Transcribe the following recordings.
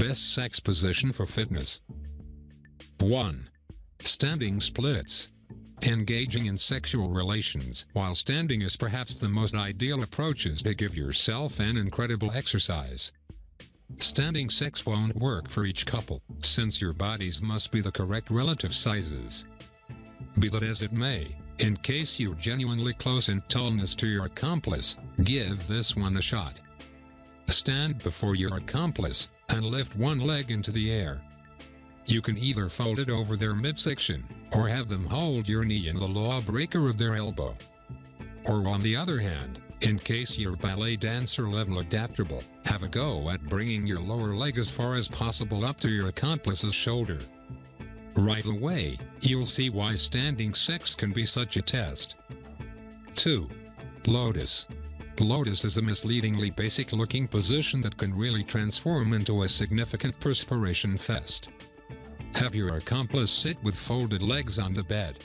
Best sex position for fitness. 1. Standing splits. Engaging in sexual relations while standing is perhaps the most ideal approach to give yourself an incredible exercise. Standing sex won't work for each couple, since your bodies must be the correct relative sizes. Be that as it may, in case you're genuinely close in tallness to your accomplice, give this one a shot. Stand before your accomplice and lift one leg into the air. You can either fold it over their midsection, or have them hold your knee in the lawbreaker of their elbow. Or on the other hand, in case you're ballet dancer level adaptable, have a go at bringing your lower leg as far as possible up to your accomplice's shoulder. Right away, you'll see why standing sex can be such a test. 2. Lotus. Lotus is a misleadingly basic-looking position that can really transform into a significant perspiration fest. Have your accomplice sit with folded legs on the bed.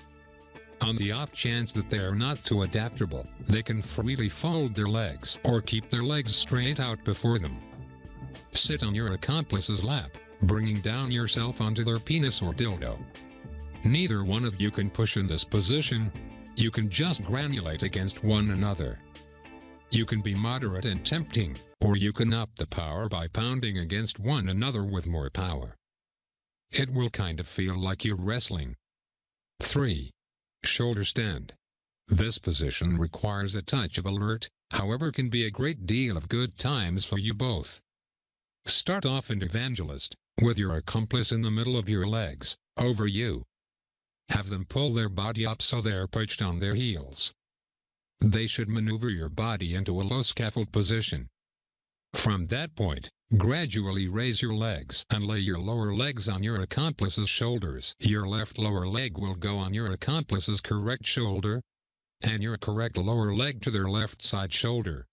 On the off chance that they are not too adaptable, they can freely fold their legs or keep their legs straight out before them. Sit on your accomplice's lap, bringing down yourself onto their penis or dildo. Neither one of you can push in this position. You can just granulate against one another. You can be moderate and tempting, or you can up the power by pounding against one another with more power. It will kind of feel like you're wrestling. 3. Shoulder stand. This position requires a touch of alert, however can be a great deal of good times for you both. Start off in evangelist, with your accomplice in the middle of your legs, over you. Have them pull their body up so they're perched on their heels. They should maneuver your body into a low scaffold position. From that point, gradually raise your legs and lay your lower legs on your accomplice's shoulders. Your left lower leg will go on your accomplice's correct shoulder, and your correct lower leg to their left side shoulder.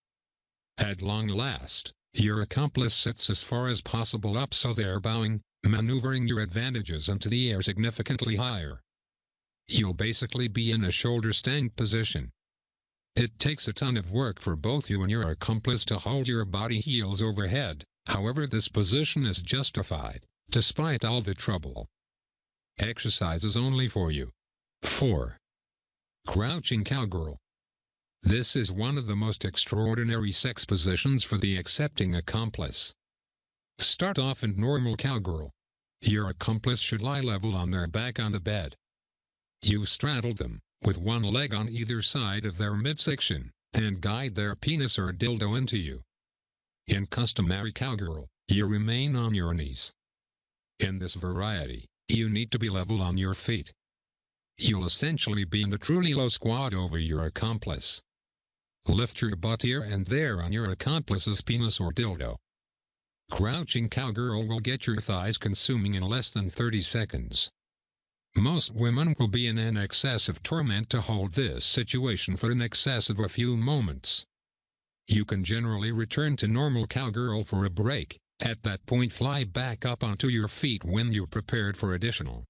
At long last, your accomplice sits as far as possible up so they're bowing, maneuvering your advantages into the air significantly higher. You'll basically be in a shoulder stand position. It takes a ton of work for both you and your accomplice to hold your body heels overhead, however this position is justified, despite all the trouble. Exercises only for you. 4. Crouching cowgirl. This is one of the most extraordinary sex positions for the accepting accomplice. Start off in normal cowgirl. Your accomplice should lie level on their back on the bed. You straddle them, with one leg on either side of their midsection, and guide their penis or dildo into you. In customary cowgirl, you remain on your knees. In this variety, you need to be level on your feet. You'll essentially be in a truly low squat over your accomplice. Lift your butt here and there on your accomplice's penis or dildo. Crouching cowgirl will get your thighs consuming in less than 30 seconds. Most women will be in an excess of torment to hold this situation for in excess of a few moments. You can generally return to normal cowgirl for a break. At that point fly back up onto your feet when you're prepared for additional.